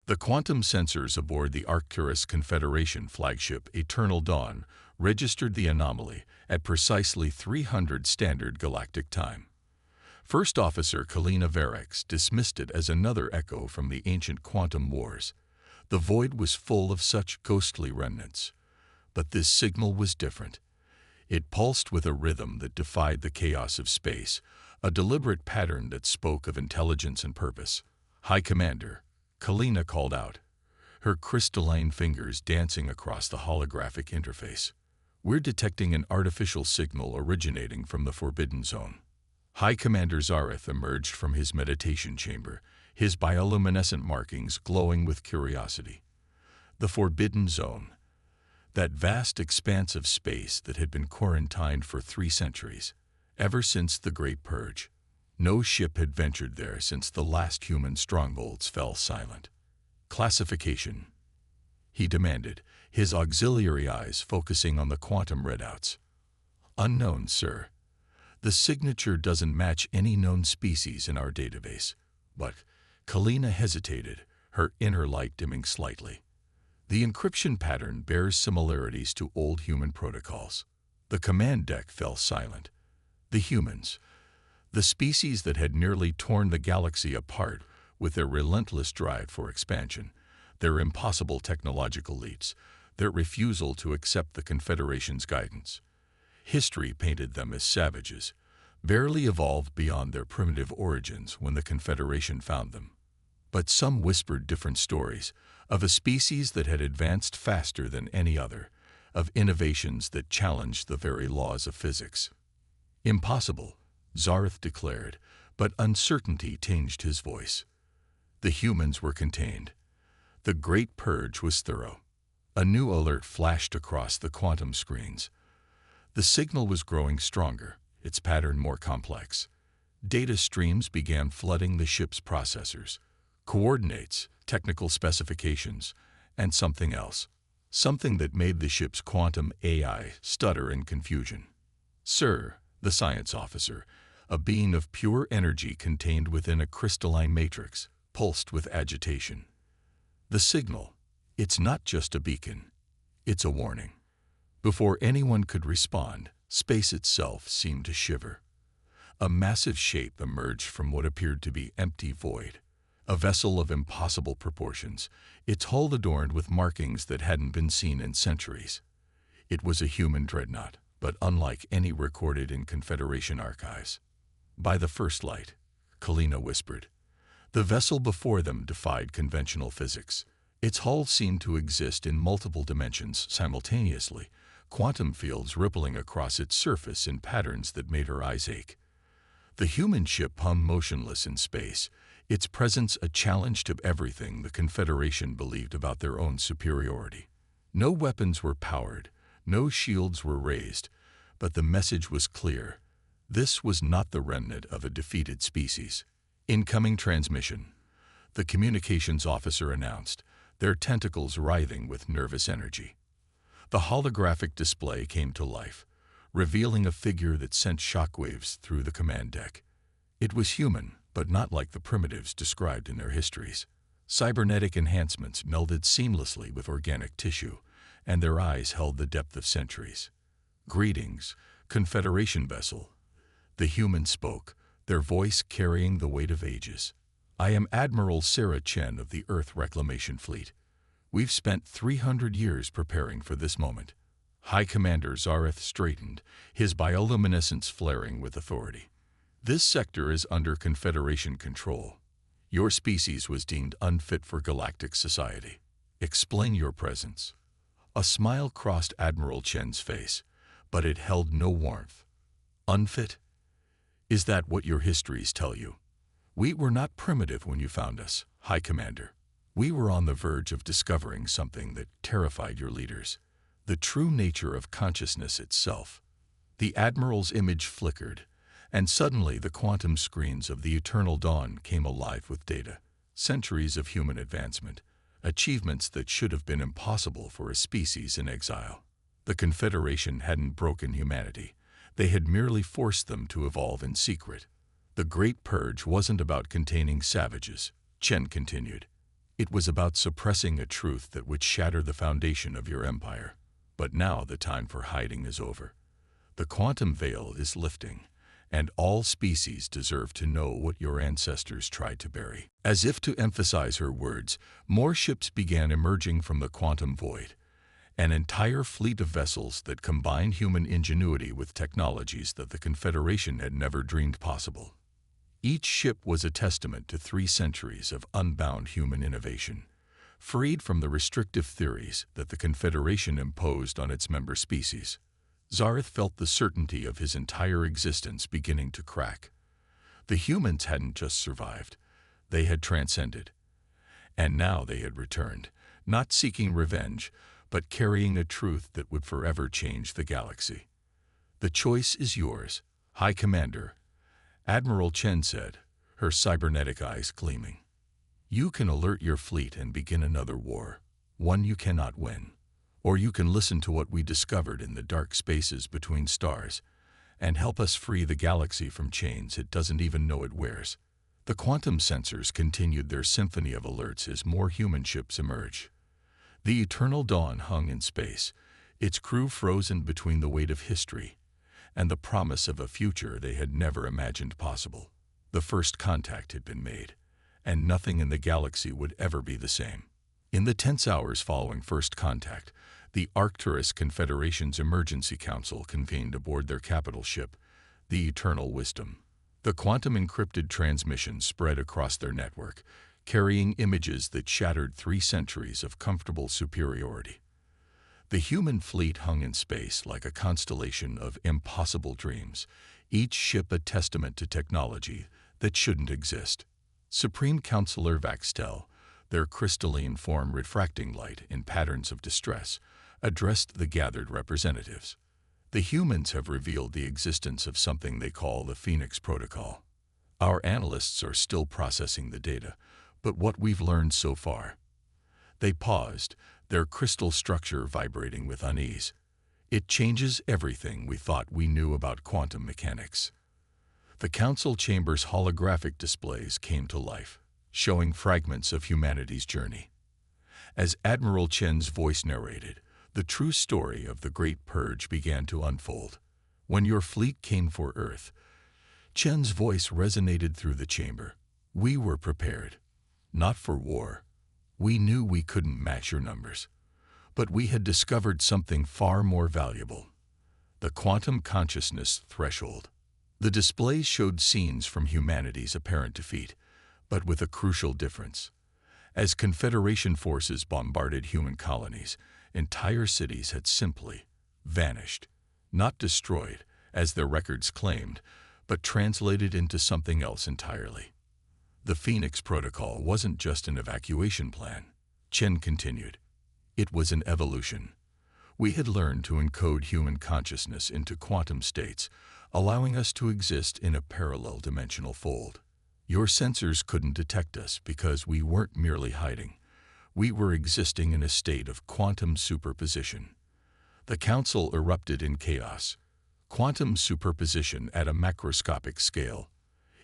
The quantum sensors aboard the Arcturus Confederation flagship Eternal Dawn registered the anomaly at precisely 300 Standard Galactic Time. First Officer Kalina Varex dismissed it as another echo from the ancient quantum wars. The void was full of such ghostly remnants. But this signal was different. It pulsed with a rhythm that defied the chaos of space, a deliberate pattern that spoke of intelligence and purpose. "High Commander," Kalina called out, her crystalline fingers dancing across the holographic interface. "We're detecting an artificial signal originating from the Forbidden Zone." High Commander Zareth emerged from his meditation chamber, his bioluminescent markings glowing with curiosity. The Forbidden Zone, that vast expanse of space that had been quarantined for 3 centuries, ever since the Great Purge. No ship had ventured there since the last human strongholds fell silent. "Classification," he demanded, his auxiliary eyes focusing on the quantum readouts. "Unknown, sir. The signature doesn't match any known species in our database." But Kalina hesitated, her inner light dimming slightly. "The encryption pattern bears similarities to old human protocols." The command deck fell silent. The humans, the species that had nearly torn the galaxy apart with their relentless drive for expansion, their impossible technological leaps, their refusal to accept the Confederation's guidance. History painted them as savages, barely evolved beyond their primitive origins when the Confederation found them. But some whispered different stories, of a species that had advanced faster than any other, of innovations that challenged the very laws of physics. "Impossible," Zareth declared, but uncertainty tinged his voice. The humans were contained. The Great Purge was thorough. A new alert flashed across the quantum screens. The signal was growing stronger, its pattern more complex. Data streams began flooding the ship's processors. Coordinates, technical specifications, and something else. Something that made the ship's quantum AI stutter in confusion. "Sir," the science officer, a being of pure energy contained within a crystalline matrix, pulsed with agitation. "The signal, it's not just a beacon. It's a warning." Before anyone could respond, space itself seemed to shiver. A massive shape emerged from what appeared to be empty void. A vessel of impossible proportions, its hull adorned with markings that hadn't been seen in centuries. It was a human dreadnought, but unlike any recorded in Confederation archives. "By the first light," Kalina whispered. The vessel before them defied conventional physics. Its hull seemed to exist in multiple dimensions simultaneously, quantum fields rippling across its surface in patterns that made her eyes ache. The human ship hung motionless in space, its presence a challenge to everything the Confederation believed about their own superiority. No weapons were powered, no shields were raised, but the message was clear. This was not the remnant of a defeated species. "Incoming transmission," the communications officer announced, their tentacles writhing with nervous energy. The holographic display came to life, revealing a figure that sent shockwaves through the command deck. It was human, but not like the primitives described in their histories. Cybernetic enhancements melded seamlessly with organic tissue, and their eyes held the depth of centuries. "Greetings, Confederation vessel." The human spoke, their voice carrying the weight of ages. "I am Admiral Sarah Chen of the Earth Reclamation Fleet. We've spent 300 years preparing for this moment." High Commander Zareth straightened, his bioluminescence flaring with authority. "This sector is under Confederation control. Your species was deemed unfit for galactic society. Explain your presence." A smile crossed Admiral Chen's face, but it held no warmth. "Unfit? Is that what your histories tell you?" "We were not primitive when you found us, High Commander. We were on the verge of discovering something that terrified your leaders. The true nature of consciousness itself." The Admiral's image flickered, and suddenly the quantum screens of the Eternal Dawn came alive with data. Centuries of human advancement, achievements that should have been impossible for a species in exile. The Confederation hadn't broken humanity. They had merely forced them to evolve in secret. "The Great Purge wasn't about containing savages," Chen continued. It was about suppressing a truth that would shatter the foundation of your empire. But now the time for hiding is over. The quantum veil is lifting, and all species deserve to know what your ancestors tried to bury. As if to emphasize her words, more ships began emerging from the quantum void, an entire fleet of vessels that combined human ingenuity with technologies that the Confederation had never dreamed possible. Each ship was a testament to 3 centuries of unbound human innovation, freed from the restrictive theories that the Confederation imposed on its member species. Zareth felt the certainty of his entire existence beginning to crack. The humans hadn't just survived, they had transcended. And now they had returned, not seeking revenge, but carrying a truth that would forever change the galaxy. "The choice is yours, High Commander," Admiral Chen said, her cybernetic eyes gleaming. "You can alert your fleet and begin another war, one you cannot win. Or you can listen to what we discovered in the dark spaces between stars and help us free the galaxy from chains it doesn't even know it wears." The quantum sensors continued their symphony of alerts as more human ships emerged. The Eternal Dawn hung in space, its crew frozen between the weight of history and the promise of a future they had never imagined possible. The first contact had been made, and nothing in the galaxy would ever be the same. In the tense hours following first contact, the Arcturus Confederation's Emergency Council convened aboard their capital ship, the Eternal Wisdom. The quantum-encrypted transmission spread across their network, carrying images that shattered 3 centuries of comfortable superiority. The human fleet hung in space like a constellation of impossible dreams, each ship a testament to technology that shouldn't exist. Supreme Counselor Vaxtel, their crystalline form refracting light in patterns of distress, addressed the gathered representatives. "The humans have revealed the existence of something they call the Phoenix Protocol. Our analysts are still processing the data, but what we've learned so far..." They paused, their crystal structure vibrating with unease. "It changes everything we thought we knew about quantum mechanics." The council chamber's holographic displays came to life, showing fragments of humanity's journey. As Admiral Chen's voice narrated, the true story of the Great Purge began to unfold. "When your fleet came for Earth," Chen's voice resonated through the chamber, "we were prepared. Not for war. We knew we couldn't match your numbers. But we had discovered something far more valuable: the quantum consciousness threshold." The displays showed scenes from humanity's apparent defeat, but with a crucial difference. As Confederation forces bombarded human colonies, entire cities had simply vanished, not destroyed, as their records claimed, but translated into something else entirely. The Phoenix Protocol wasn't just an evacuation plan, Chen continued. It was an evolution. We had learned to encode human consciousness into quantum states, allowing us to exist in a parallel dimensional fold. Your sensors couldn't detect us because we weren't merely hiding. We were existing in a state of quantum superposition. The council erupted in chaos. Quantum superposition at a macroscopic scale.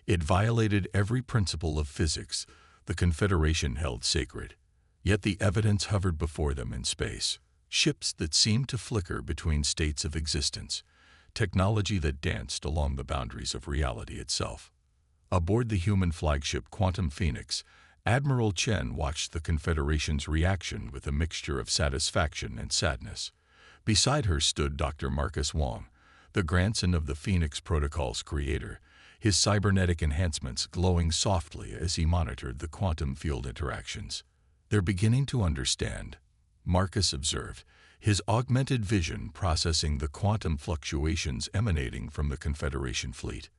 It violated every principle of physics the Confederation held sacred. Yet the evidence hovered before them in space. Ships that seemed to flicker between states of existence. Technology that danced along the boundaries of reality itself. Aboard the human flagship Quantum Phoenix, Admiral Chen watched the Confederation's reaction with a mixture of satisfaction and sadness. Beside her stood Dr. Marcus Wong, the grandson of the Phoenix Protocol's creator, his cybernetic enhancements glowing softly as he monitored the quantum field interactions. "They're beginning to understand," Marcus observed, his augmented vision processing the quantum fluctuations emanating from the Confederation fleet.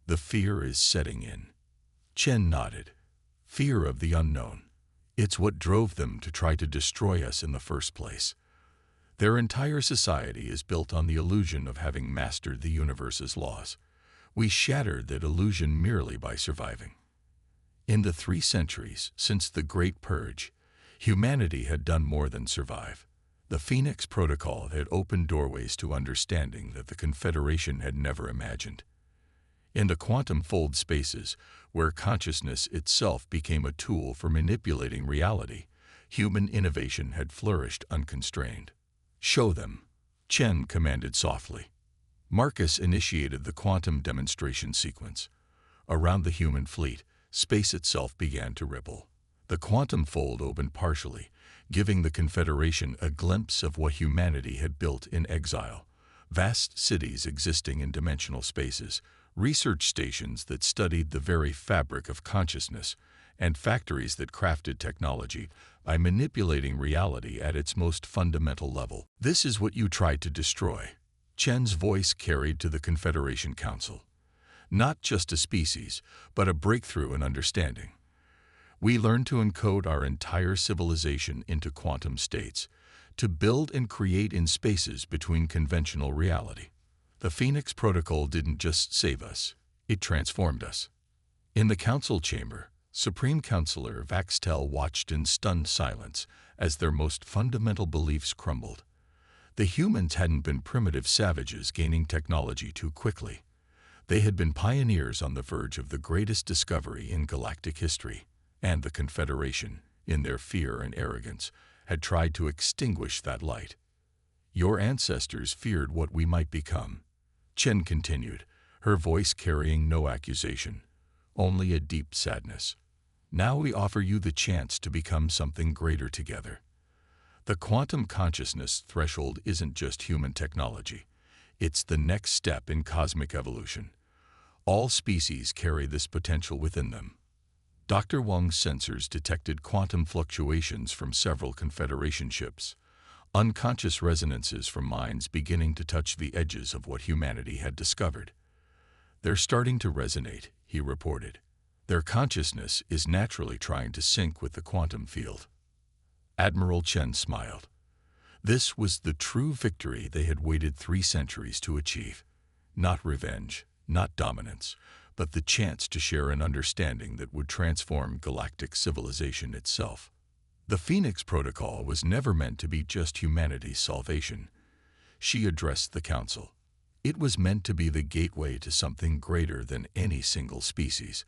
"The fear is setting in." Chen nodded. "Fear of the unknown. It's what drove them to try to destroy us in the first place. Their entire society is built on the illusion of having mastered the universe's laws. We shattered that illusion merely by surviving. In the 3 centuries since the Great Purge, humanity had done more than survive. The Phoenix Protocol had opened doorways to understanding that the Confederation had never imagined. In the quantum-fold spaces, where consciousness itself became a tool for manipulating reality, human innovation had flourished unconstrained. "Show them," Chen commanded softly. Marcus initiated the quantum demonstration sequence. Around the human fleet, space itself began to ripple. The quantum fold opened partially, giving the Confederation a glimpse of what humanity had built in exile. Vast cities existing in dimensional spaces, research stations that studied the very fabric of consciousness, and factories that crafted technology by manipulating reality at its most fundamental level. "This is what you tried to destroy," Chen's voice carried to the Confederation Council. "Not just a species, but a breakthrough in understanding. We learned to encode our entire civilization into quantum states, to build and create in spaces between conventional reality. The Phoenix Protocol didn't just save us, it transformed us." In the council chamber, Supreme Counselor Vaxtel watched in stunned silence as their most fundamental beliefs crumbled. The humans hadn't been primitive savages gaining technology too quickly. They had been pioneers on the verge of the greatest discovery in galactic history, and the Confederation, in their fear and arrogance, had tried to extinguish that light. "Your ancestors feared what we might become," Chen continued, her voice carrying no accusation, only a deep sadness. "Now we offer you the chance to become something greater together." The quantum consciousness threshold isn't just human technology. It's the next step in cosmic evolution. All species carry this potential within them. Dr. Wang's sensors detected quantum fluctuations from several Confederation ships, unconscious resonances from minds beginning to touch the edges of what humanity had discovered. "They're starting to resonate," he reported. "Their consciousness is naturally trying to sync with the quantum field." Admiral Chen smiled. This was the true victory they had waited 3 centuries to achieve. Not revenge, not dominance, but the chance to share an understanding that would transform galactic civilization itself. The Phoenix Protocol was never meant to be just humanity's salvation. She addressed the Council. It was meant to be the gateway to something greater than any single species.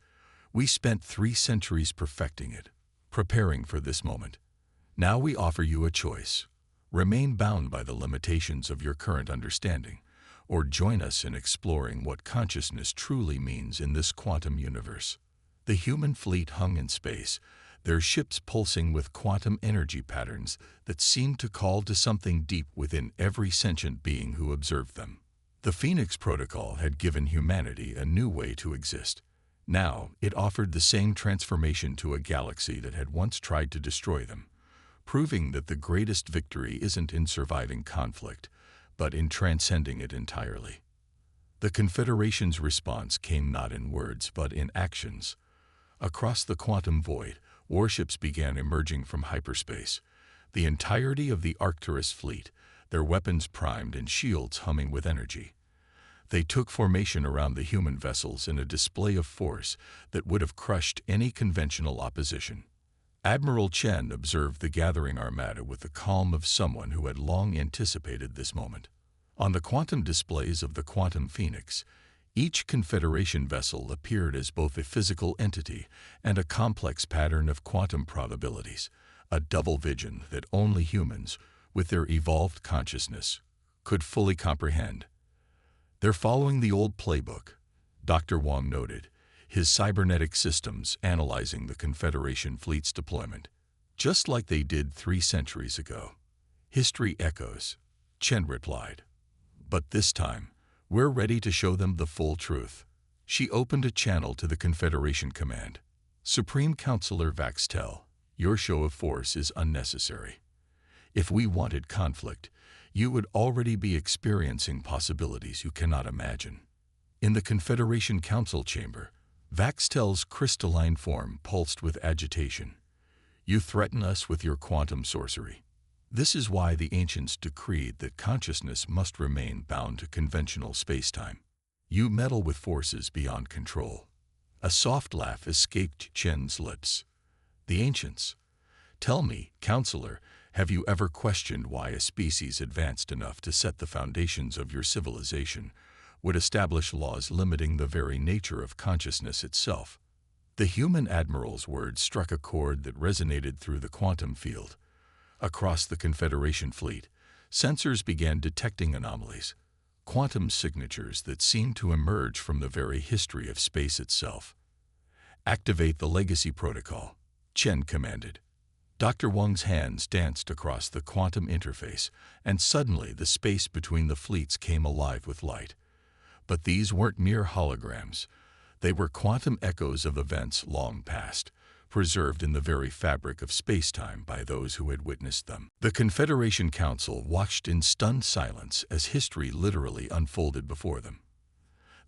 We spent 3 centuries perfecting it, preparing for this moment. Now we offer you a choice. Remain bound by the limitations of your current understanding, or join us in exploring what consciousness truly means in this quantum universe. The human fleet hung in space, their ships pulsing with quantum energy patterns that seemed to call to something deep within every sentient being who observed them. The Phoenix Protocol had given humanity a new way to exist. Now it offered the same transformation to a galaxy that had once tried to destroy them, proving that the greatest victory isn't in surviving conflict, but in transcending it entirely. The Confederation's response came not in words, but in actions. Across the quantum void, warships began emerging from hyperspace. The entirety of the Arcturus fleet, their weapons primed and shields humming with energy. They took formation around the human vessels in a display of force that would have crushed any conventional opposition. Admiral Chen observed the gathering armada with the calm of someone who had long anticipated this moment. On the quantum displays of the Quantum Phoenix, each Confederation vessel appeared as both a physical entity and a complex pattern of quantum probabilities, a double vision that only humans, with their evolved consciousness, could fully comprehend. "They're following the old playbook," Dr. Wang noted, his cybernetic systems analyzing the Confederation fleet's deployment, "just like they did 3 centuries ago." "History echoes," Chen replied. "But this time, we're ready to show them the full truth." She opened a channel to the Confederation Command. "Supreme Counselor Vaxtel, your show of force is unnecessary. If we wanted conflict, you would already be experiencing possibilities you cannot imagine." In the Confederation Council chamber, Vaxtel's crystalline form pulsed with agitation. "You threaten us with your quantum sorcery. This is why the ancients decreed that consciousness must remain bound to conventional space-time. You meddle with forces beyond control." A soft laugh escaped Chen's lips. "The ancients? Tell me, Counselor, have you ever questioned why a species advanced enough to set the foundations of your civilization would establish laws limiting the very nature of consciousness itself. The human admiral's words struck a chord that resonated through the quantum field. Across the Confederation fleet, sensors began detecting anomalies, quantum signatures that seemed to emerge from the very history of space itself. "Activate the legacy protocol," Chen commanded. Dr. Wang's hands danced across the quantum interface, and suddenly the space between the fleets came alive with light. But these weren't mere holograms. They were quantum echoes of events long past, preserved in the very fabric of space-time by those who had witnessed them. The Confederation Council watched in stunned silence as history literally unfolded before them.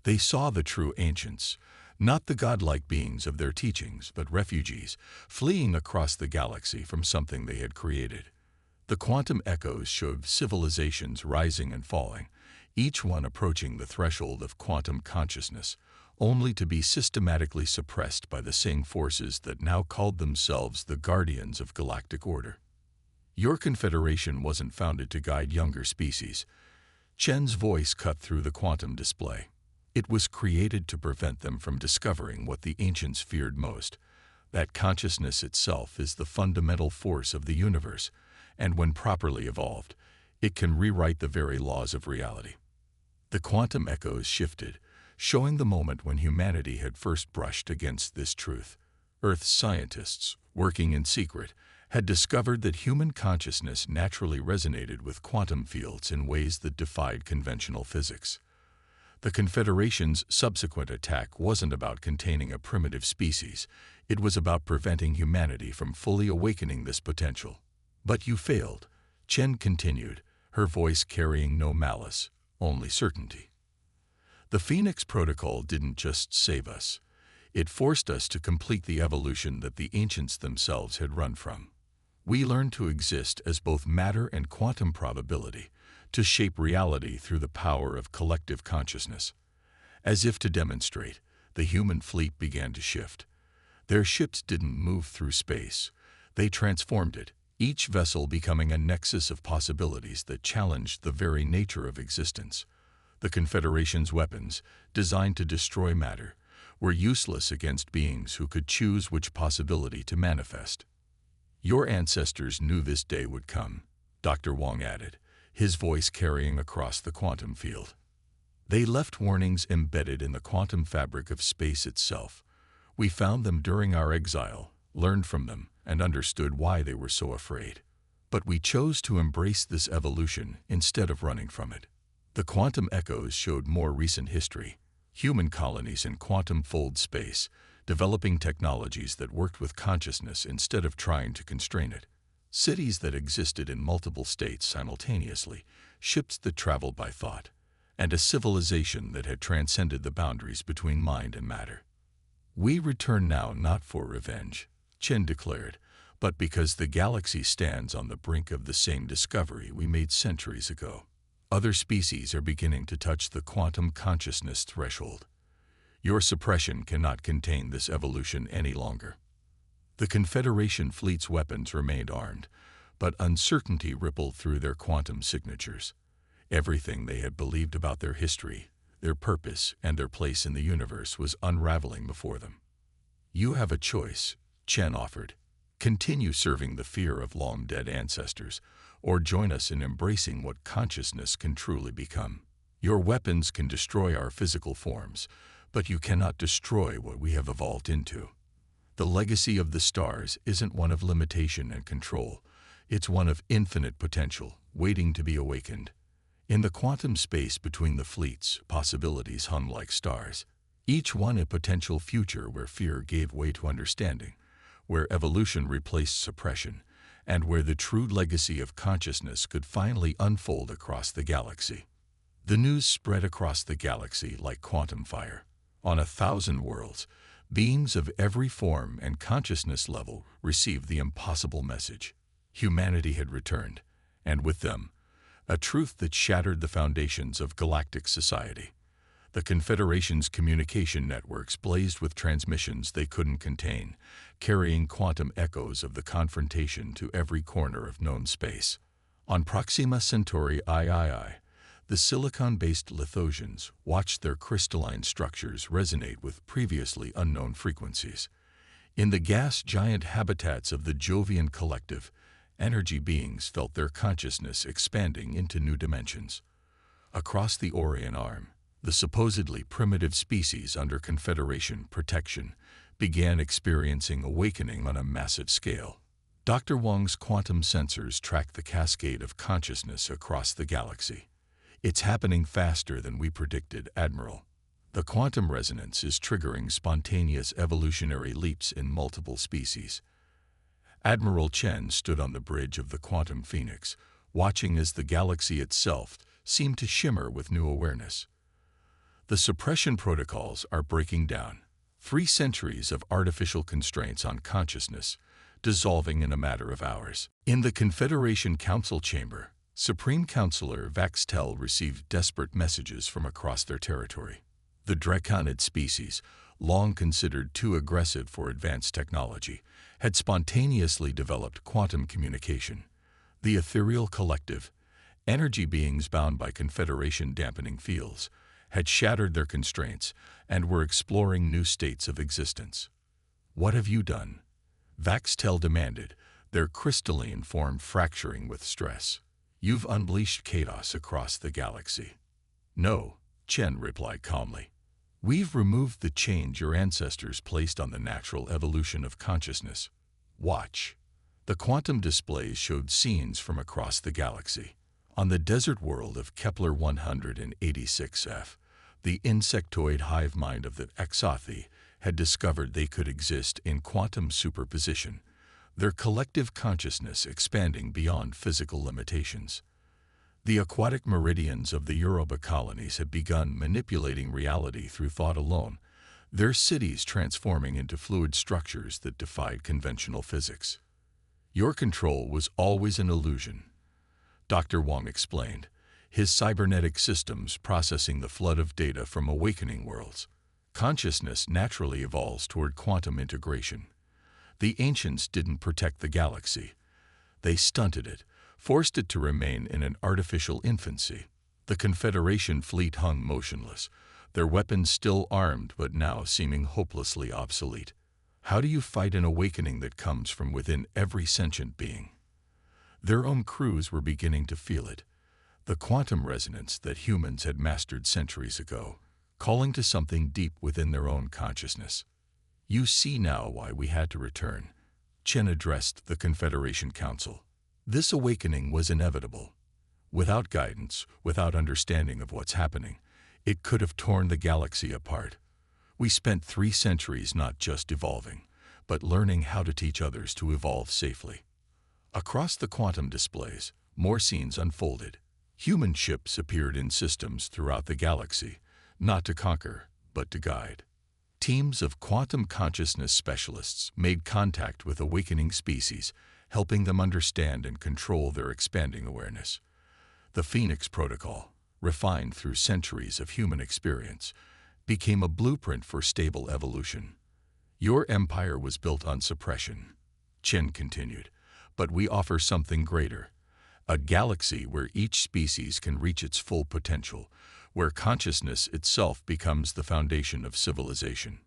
They saw the true ancients, not the godlike beings of their teachings, but refugees, fleeing across the galaxy from something they had created. The quantum echoes showed civilizations rising and falling, each one approaching the threshold of quantum consciousness, only to be systematically suppressed by the same forces that now called themselves the guardians of galactic order. "Your confederation wasn't founded to guide younger species." Chen's voice cut through the quantum display. "It was created to prevent them from discovering what the ancients feared most, that consciousness itself is the fundamental force of the universe, and when properly evolved, it can rewrite the very laws of reality." The quantum echoes shifted, showing the moment when humanity had first brushed against this truth. Earth's scientists, working in secret, had discovered that human consciousness naturally resonated with quantum fields in ways that defied conventional physics. The Confederation's subsequent attack wasn't about containing a primitive species. It was about preventing humanity from fully awakening this potential. "But you failed," Chen continued, her voice carrying no malice, only certainty. "The Phoenix Protocol didn't just save us. It forced us to complete the evolution that the ancients themselves had run from. We learned to exist as both matter and quantum probability, to shape reality through the power of collective consciousness." As if to demonstrate, the human fleet began to shift. Their ships didn't move through space. They transformed it, each vessel becoming a nexus of possibilities that challenged the very nature of existence. The Confederation's weapons, designed to destroy matter, were useless against beings who could choose which possibility to manifest. "Your ancestors knew this day would come," Dr. Wang added, his voice carrying across the quantum field. "They left warnings embedded in the quantum fabric of space itself. We found them during our exile, learned from them, and understood why they were so afraid. But we chose to embrace this evolution instead of running from it." The quantum echoes showed more recent history, human colonies in quantum-fold space, developing technologies that worked with consciousness instead of trying to constrain it. Cities that existed in multiple states simultaneously, ships that traveled by thought, and a civilization that had transcended the boundaries between mind and matter. "We return now not for revenge," Chen declared, "but because the galaxy stands on the brink of the same discovery we made centuries ago. Other species are beginning to touch the quantum consciousness threshold. Your suppression cannot contain this evolution any longer." The Confederation fleet's weapons remained armed, but uncertainty rippled through their quantum signatures. Everything they had believed about their history, their purpose, and their place in the universe was unraveling before them. "You have a choice," Chen offered. "Continue serving the fear of long-dead ancestors, or join us in embracing what consciousness can truly become. Your weapons can destroy our physical forms, but you cannot destroy what we have evolved into. The legacy of the stars isn't one of limitation and control. It's one of infinite potential, waiting to be awakened." In the quantum space between the fleets, possibilities hung like stars, each one a potential future where fear gave way to understanding, where evolution replaced suppression, and where the true legacy of consciousness could finally unfold across the galaxy. The news spread across the galaxy like quantum fire. On 1,000 worlds, beings of every form and consciousness level received the impossible message. Humanity had returned, and with them, a truth that shattered the foundations of galactic society. The Confederation's communication networks blazed with transmissions they couldn't contain, carrying quantum echoes of the confrontation to every corner of known space. On Proxima Centauri III, The silicon-based lithosions watched their crystalline structures resonate with previously unknown frequencies. In the gas giant habitats of the Jovian collective, energy beings felt their consciousness expanding into new dimensions. Across the Orion Arm, the supposedly primitive species under Confederation protection began experiencing awakening on a massive scale. Dr. Wong's quantum sensors track the cascade of consciousness across the galaxy. It's happening faster than we predicted, Admiral. The quantum resonance is triggering spontaneous evolutionary leaps in multiple species. Admiral Chen stood on the bridge of the Quantum Phoenix, watching as the galaxy itself seemed to shimmer with new awareness. The suppression protocols are breaking down. 3 centuries of artificial constraints on consciousness, dissolving in a matter of hours. In the Confederation Council chamber, Supreme Counselor Vaxtel received desperate messages from across their territory. The Draconid species, long considered too aggressive for advanced technology, had spontaneously developed quantum communication. The ethereal collective, energy beings bound by Confederation dampening fields, had shattered their constraints and were exploring new states of existence. "What have you done?" Vaxtel demanded, their crystalline form fracturing with stress. "You've unleashed chaos across the galaxy." "No," Chen replied calmly. "We've removed the chains your ancestors placed on the natural evolution of consciousness. Watch." The quantum displays showed scenes from across the galaxy. On the desert world of Kepler 186f, the insectoid hive mind of the Exothi had discovered they could exist in quantum superposition, their collective consciousness expanding beyond physical limitations. The aquatic meridians of the Europa colonies had begun manipulating reality through thought alone, their cities transforming into fluid structures that defied conventional physics. "Your control was always an illusion," Dr. Wong explained, his cybernetic systems processing the flood of data from awakening worlds. "Consciousness naturally evolves toward quantum integration. The ancients didn't protect the galaxy. They stunted it, forced it to remain in an artificial infancy." The Confederation fleet hung motionless, their weapons still armed but now seeming hopelessly obsolete. How do you fight an awakening that comes from within every sentient being? Their own crews were beginning to feel it, the quantum resonance that humans had mastered centuries ago, calling to something deep within their own consciousness. "You see now why we had to return," Chen addressed the Confederation Council. "This awakening was inevitable. Without guidance, without understanding of what's happening, it could have torn the galaxy apart. We spent 3 centuries not just evolving, but learning how to teach others to evolve safely." Across the quantum displays, more scenes unfolded. Human ships appeared in systems throughout the galaxy, not to conquer, but to guide. Teams of quantum consciousness specialists made contact with awakening species, helping them understand and control their expanding awareness. The Phoenix Protocol, refined through centuries of human experience, became a blueprint for stable evolution. "Your empire was built on suppression," Chen continued, "but we offer something greater. A galaxy where each species can reach its full potential, where consciousness itself becomes the foundation of civilization."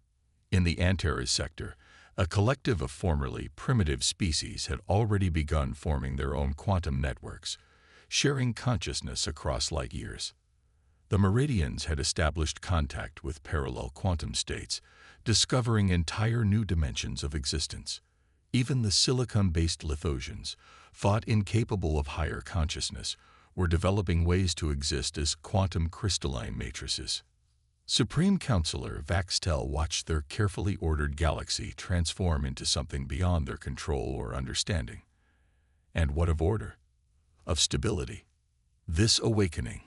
In the Antares sector, a collective of formerly primitive species had already begun forming their own quantum networks, sharing consciousness across light years. The Meridians had established contact with parallel quantum states, discovering entire new dimensions of existence. Even the silicon-based Lithosians, thought incapable of higher consciousness, were developing ways to exist as quantum crystalline matrices. Supreme Counselor Vaxtel watched their carefully ordered galaxy transform into something beyond their control or understanding. And what of order? Of stability? This awakening,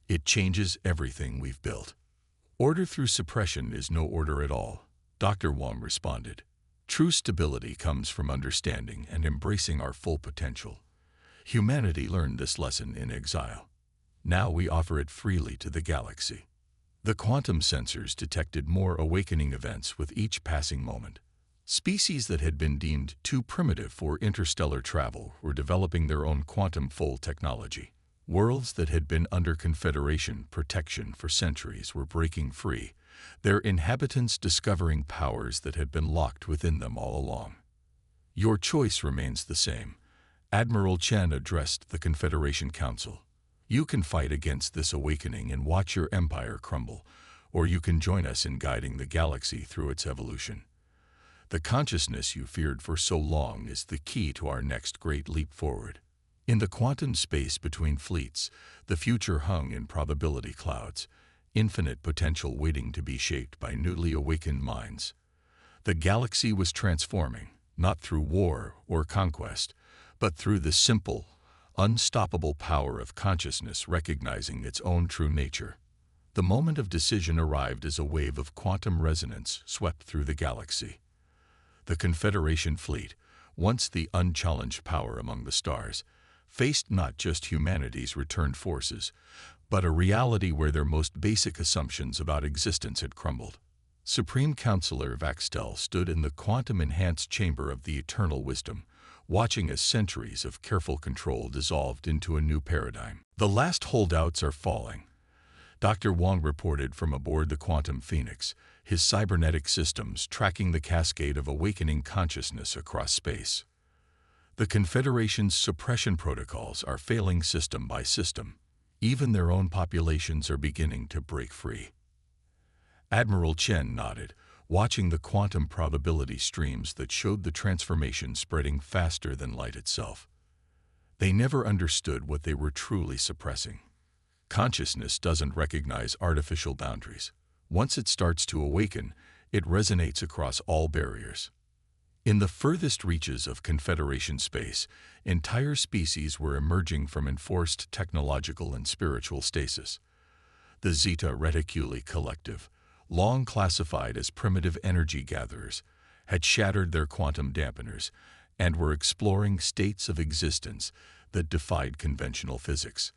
it changes everything we've built. "Order through suppression is no order at all," Dr. Wong responded. "True stability comes from understanding and embracing our full potential. Humanity learned this lesson in exile. Now we offer it freely to the galaxy." The quantum sensors detected more awakening events with each passing moment. Species that had been deemed too primitive for interstellar travel were developing their own quantum fold technology. Worlds that had been under Confederation protection for centuries were breaking free, their inhabitants discovering powers that had been locked within them all along. "Your choice remains the same," Admiral Chen addressed the Confederation Council. "You can fight against this awakening and watch your empire crumble, or you can join us in guiding the galaxy through its evolution. The consciousness you feared for so long is the key to our next great leap forward." In the quantum space between fleets, the future hung in probability clouds, infinite potential waiting to be shaped by newly awakened minds. The galaxy was transforming, not through war or conquest, but through the simple, unstoppable power of consciousness recognizing its own true nature. The moment of decision arrived as a wave of quantum resonance swept through the galaxy. The Confederation fleet, once the unchallenged power among the stars, faced not just humanity's returned forces, but a reality where their most basic assumptions about existence had crumbled. Supreme Counselor Vaxtel stood in the quantum-enhanced chamber of the eternal wisdom, watching as centuries of careful control dissolved into a new paradigm. "The last holdouts are falling," Dr. Wong reported from aboard the Quantum Phoenix, his cybernetic systems tracking the cascade of awakening consciousness across space. "The Confederation's suppression protocols are failing system by system. Even their own populations are beginning to break free." Admiral Chen nodded, watching the quantum probability streams that showed the transformation spreading faster than light itself. They never understood what they were truly suppressing. Consciousness doesn't recognize artificial boundaries. Once it starts to awaken, it resonates across all barriers. In the furthest reaches of Confederation space, entire species were emerging from enforced technological and spiritual stasis. The Zeta Reticuli Collective, long classified as primitive energy gatherers, had shattered their quantum dampeners and were exploring states of existence that defied conventional physics.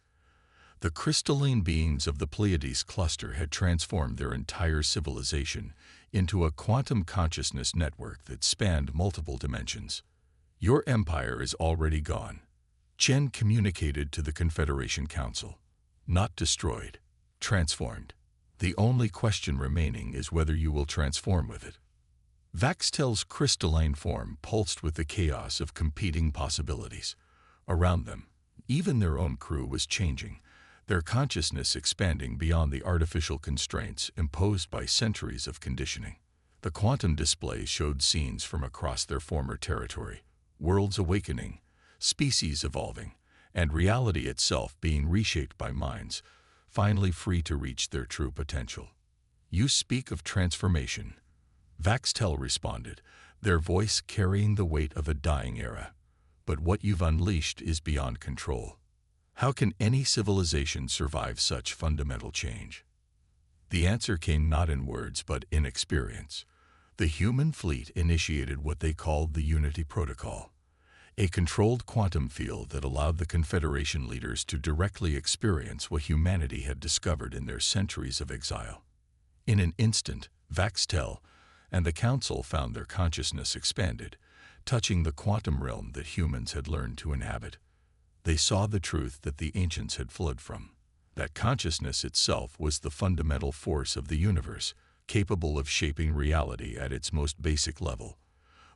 The crystalline beings of the Pleiades cluster had transformed their entire civilization into a quantum consciousness network that spanned multiple dimensions. "Your empire is already gone," Chen communicated to the Confederation Council. "Not destroyed, transformed. The only question remaining is whether you will transform with it." Vaxtel's crystalline form pulsed with the chaos of competing possibilities. Around them, even their own crew was changing, their consciousness expanding beyond the artificial constraints imposed by centuries of conditioning. The quantum display showed scenes from across their former territory, worlds awakening, species evolving, and reality itself being reshaped by minds, finally free to reach their true potential. "You speak of transformation," Vaxtel responded, their voice carrying the weight of a dying era. "But what you've unleashed is beyond control. How can any civilization survive such fundamental change?" The answer came not in words but in experience. The human fleet initiated what they called the Unity Protocol, a controlled quantum field that allowed the Confederation leaders to directly experience what humanity had discovered in their centuries of exile. In an instant, Vaxtel and the Council found their consciousness expanded, touching the quantum realm that humans had learned to inhabit. They saw the truth that the ancients had fled from, that consciousness itself was the fundamental force of the universe, capable of shaping reality at its most basic level.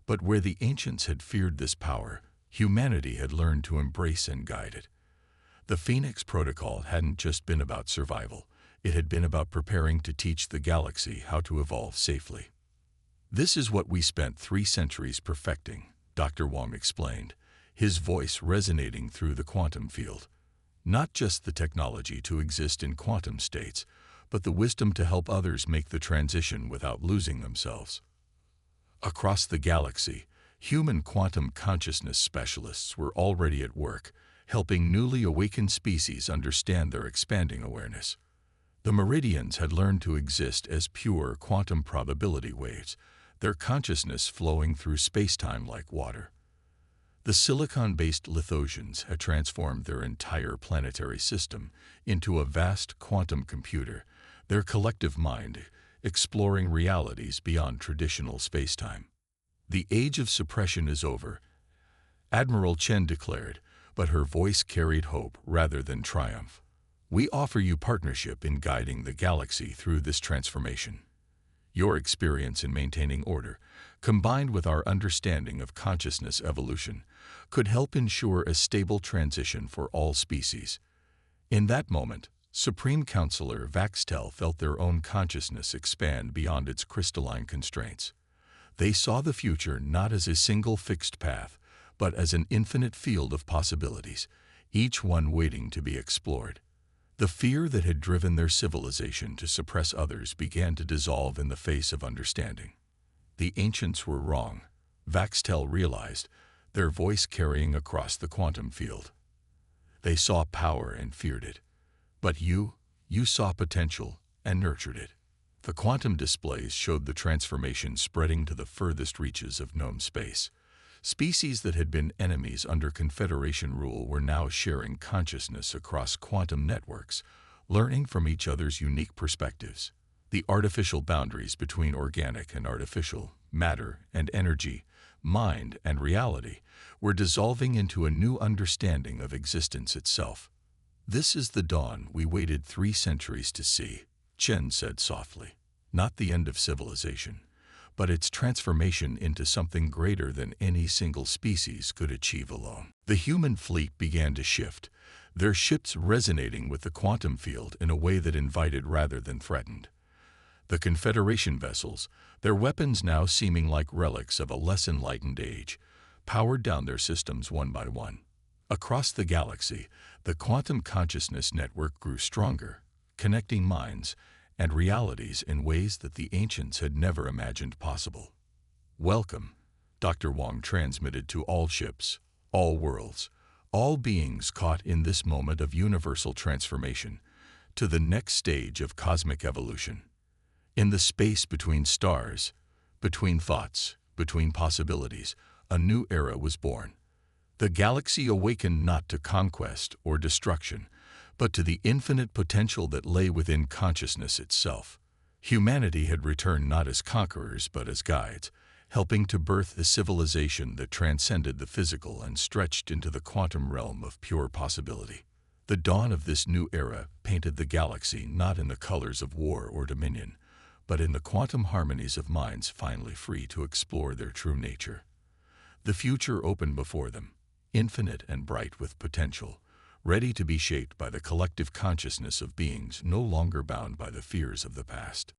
But where the ancients had feared this power, humanity had learned to embrace and guide it. The Phoenix Protocol hadn't just been about survival, it had been about preparing to teach the galaxy how to evolve safely. "This is what we spent 3 centuries perfecting," Dr. Wong explained, his voice resonating through the quantum field. "Not just the technology to exist in quantum states, but the wisdom to help others make the transition without losing themselves." Across the galaxy, human quantum consciousness specialists were already at work, helping newly awakened species understand their expanding awareness. The Meridians had learned to exist as pure quantum probability waves, their consciousness flowing through space-time like water. The silicon-based Lithosians had transformed their entire planetary system into a vast quantum computer, their collective mind exploring realities beyond traditional space-time. "The age of suppression is over," Admiral Chen declared, but her voice carried hope rather than triumph. We offer you partnership in guiding the galaxy through this transformation. Your experience in maintaining order, combined with our understanding of consciousness evolution, could help ensure a stable transition for all species. In that moment, Supreme Counselor Vaxtel felt their own consciousness expand beyond its crystalline constraints. They saw the future not as a single fixed path, but as an infinite field of possibilities, each one waiting to be explored. The fear that had driven their civilization to suppress others began to dissolve in the face of understanding. The ancients were wrong, Vaxtel realized, their voice carrying across the quantum field. They saw power and feared it. But you saw potential and nurtured it. The quantum displays showed the transformation spreading to the furthest reaches of known space. Species that had been enemies under Confederation rule were now sharing consciousness across quantum networks, learning from each other's unique perspectives. The artificial boundaries between organic and artificial, matter and energy, mind and reality, were dissolving into a new understanding of existence itself. "This is the dawn we waited 3 centuries to see," Chen said softly. "Not the end of civilization, but its transformation into something greater than any single species could achieve alone." The human fleet began to shift, their ships resonating with the quantum field in a way that invited rather than threatened. The Confederation vessels, their weapons now seeming like relics of a less enlightened age, powered down their systems one by one. Across the galaxy, the quantum consciousness network grew stronger, connecting minds and realities in ways that the ancients had never imagined possible. "Welcome," Dr. Wong transmitted to all ships, all worlds, all beings caught in this moment of universal transformation, to the next stage of cosmic evolution. In the space between stars, between thoughts, between possibilities, a new era was born. The galaxy awakened not to conquest or destruction, but to the infinite potential that lay within consciousness itself. Humanity had returned not as conquerors but as guides, helping to birth a civilization that transcended the physical and stretched into the quantum realm of pure possibility. The dawn of this new era painted the galaxy not in the colors of war or dominion, but in the quantum harmonies of minds finally free to explore their true nature. The future opened before them, infinite and bright with potential, ready to be shaped by the collective consciousness of beings no longer bound by the fears of the past.